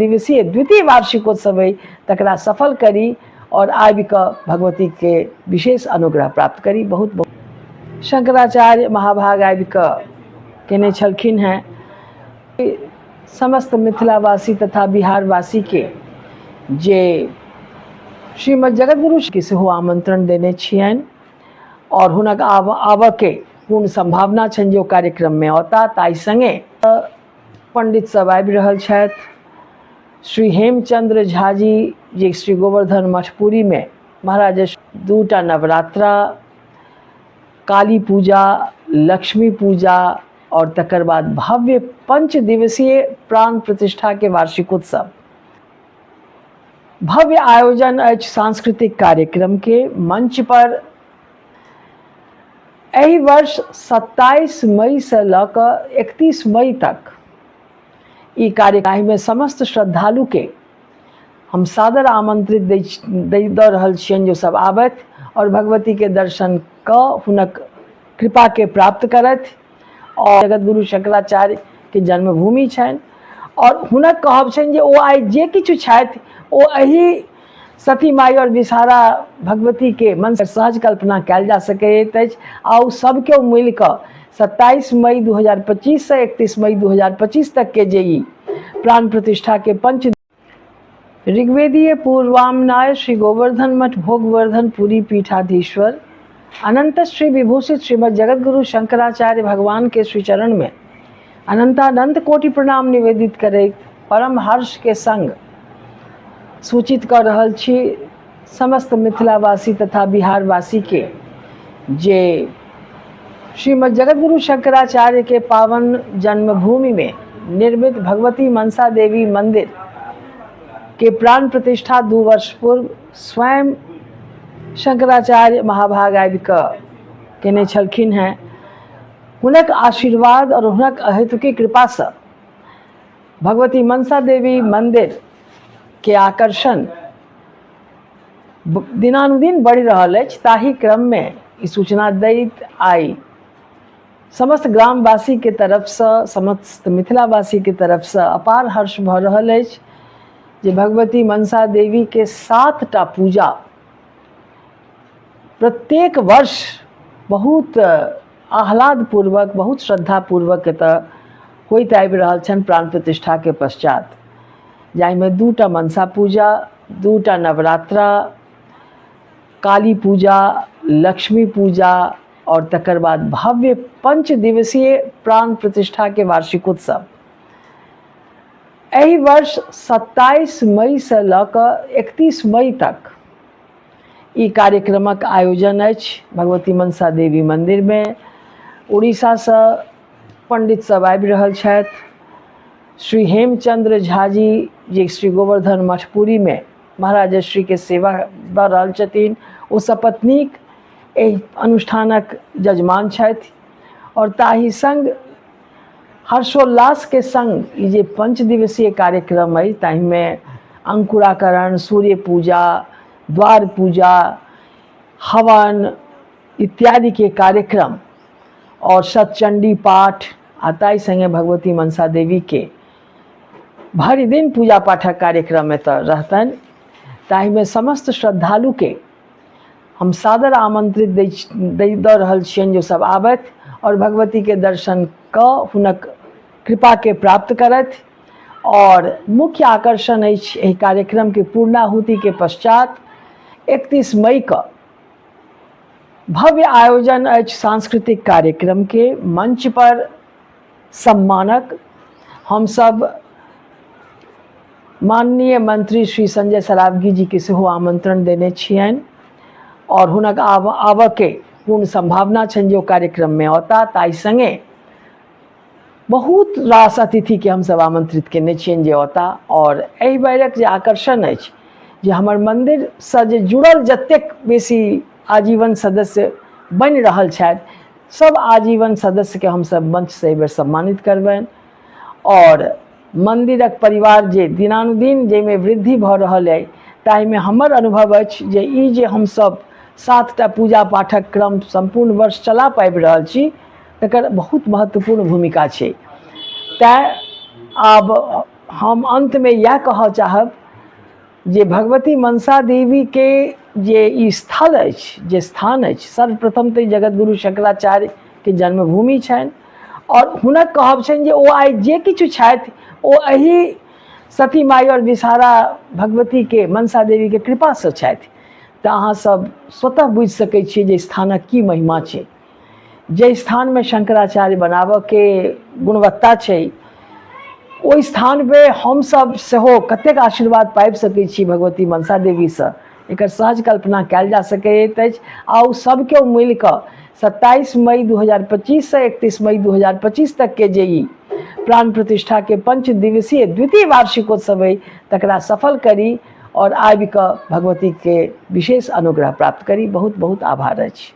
दिवसीय द्वितीय वार्षिकोत्सव है तकरा सफल करी और आबि कऽ भगवती के विशेष अनुग्रह प्राप्त करी। बहुत बहुत शंकराचार्य महाभाग आबि कऽ केने छलखिन हैं। समस्त मिथिलावासी तथा बिहारवासी के जे श्रीमद जगतगुरु के सेहो आमंत्रण देने छियनि और हुनक आबऽ के पूर्ण संभावना छनि जे ओ कार्यक्रम में औता। ताहि संगे पंडित सब आबि रहल छथि। श्री हेमचंद्र झा जी जे श्री गोवर्धन मठपुरी में महाराज 2टा नवरात्रा, काली पूजा, लक्ष्मी पूजा और तकर बाद भव्य 5 दिवसीय प्राण प्रतिष्ठा के वार्षिकोत्सव भव्य आयोजन अछि सांस्कृतिक कार्यक्रम के मंच पर। एहि वर्ष 27 मई से लऽ कऽ 31 मई तक ई कार्यक्रम में समस्त श्रद्धालु के हम सादर आमंत्रित दऽ रहल छियनि जो सब आबथि और भगवती के दर्शन कऽ हुनक कृपा के प्राप्त करथि। और जगतगुरु शंकराचार्य के जन्मभूमि छनि और हुनक कहब छनि जे ओ आइ जे किछु छथि ओ एहि सती माई और विषहारा भगवती के मन से सहज कल्पना कयल जा सकैत अछि। आ सब के मिल कऽ 27 मई 2025 से 31 मई 2025 तक के जे ई प्राण प्रतिष्ठा के 5 ऋग्वेदीय पूर्वामनाय श्री गोवर्धन मठ भोगवर्धन पुरी पीठाधीश्वर अनंत श्री विभूषित श्रीमद जगतगुरु शंकराचार्य भगवान के श्री चरण में अनंतानंत कोटि प्रणाम निवेदित करैत परम हर्ष के संग सूचित कर रहल छी समस्त मिथिलावासी तथा बिहारवासी के जे श्रीमद जगतगुरु शंकराचार्य के पावन जन्मभूमि में निर्मित भगवती मनसा देवी मंदिर के प्राण प्रतिष्ठा 2 वर्ष पूर्व स्वयं शंकराचार्य महाभाग आबि कऽ केने छलखिन हैं। हुनक आशीर्वाद और हुनक अहेतुकी कृपा से भगवती मनसा देवी मंदिर के आकर्षण दिनानुदिन बढ़ि रहल अछि। ताहि क्रम में ई सूचना दैत आई समस्त ग्रामवासी के तरफ से समस्त मिथिलावासी के तरफ से अपार हर्ष भऽ रहल अछि जे भगवती मनसा देवी के 7टा पूजा प्रत्येक वर्ष बहुत आह्लाद पूर्वक बहुत श्रद्धा पूर्वक एतऽ होइत आबि रहल छनि प्राण प्रतिष्ठा के पश्चात, जाहिमे 2टा मनसा पूजा, 2टा नवरात्रा, काली पूजा, लक्ष्मी पूजा और तकर बाद भव्य 5 दिवसीय प्राण प्रतिष्ठा के वार्षिकोत्सव एहि वर्ष 27 मई से लऽ कऽ 31 मई तक ई कार्यक्रमक आयोजन अछि भगवती मनसा देवी मंदिर में। उड़ीसा से पंडित सब आबि रहल छथि। श्री हेमचंद्र झा जी जे श्री गोवर्धन मठपुरी में महाराज श्री के सेवा दऽ रहल छथिन, ओ सपत्नीक एहि अनुष्ठानक जजमान छथि और ताहि संग हर्षोल्लास के संग ई जे 5 दिवसीय कार्यक्रम अछि ताहि में अंकुराकरण, सूर्य पूजा, द्वार पूजा, हवन इत्यादि के कार्यक्रम और सतचंडी पाठ ताहि संगे भगवती मनसा देवी के भरि दिन पूजा पाठक कार्यक्रम में तो रहतनि। ताहि में समस्त श्रद्धालु के हम सादर आमंत्रित दऽ रहल छियनि जो सब आबथि और भगवती के दर्शन कऽ हुनक कृपा के प्राप्त करथि। और मुख्य आकर्षण अछि एहि कार्यक्रम के पूर्णाहुति के पश्चात 31 मई का भव्य आयोजन अछि सांस्कृतिक कार्यक्रम के मंच पर सम्मानक हम सब माननीय मंत्री श्री संजय सरावगी जी के सेहो आमंत्रण देने छियनि और हुनक आबऽ के पूर्ण संभावना छनि जे ओ कार्यक्रम में औता। ताहि संगे बहुत रास अतिथि के हम सब आमंत्रित केने छियनि जे औता और एहि बेरक जे आकर्षण अछि जे हमर मंदिर से जे जुड़ल जतेक बेसी आजीवन सदस्य बनि रहल छथि सब आजीवन सदस्य के हम सब मंच से एहि बेर सम्मानित करबनि और मंदिरक परिवार जे दिनानुदिन जाहिमे वृद्धि भऽ रहल अछि ताहि में हमर अनुभव अछि जे ई जे हम सब 7टा पूजा पाठक क्रम संपूर्ण वर्ष चला पाबि रहल छी तकर बहुत महत्वपूर्ण भूमिका छै। तैं आब हम अंत में यह कह चाहब जे भगवती मनसा देवी के जे ई स्थल अछि, जे स्थान अछि, सर्वप्रथम तऽ जगत गुरु शंकराचार्य के जन्मभूमि छनि और हुनक कहब छनि जे ओ आइ जे किछु छथि ओ एही सती माई और विषहारा भगवती के मनसा देवी के कृपा से छथि। तऽ अहाँ सब स्वतः बुझि सकै छियै जे स्थानक की महिमा छै। जे स्थान में शंकराचार्य बनाबऽ के गुणवत्ता छै, ओहि स्थान पे हम सब सेहो कतेक आशीर्वाद पाबि सकै छी भगवती मनसा देवी से, एकर सहज कल्पना कयल जा सकैत अछि। आ सब केओ मिल कऽ 27 मई 2025 से 31 मई 2025 तक के जे ई प्राण प्रतिष्ठा के 5 दिवसीय द्वितीय वार्षिकोत्सव है तकरा सफल करी और आबि कऽ भगवती के विशेष अनुग्रह प्राप्त करी। बहुत बहुत आभार अछि।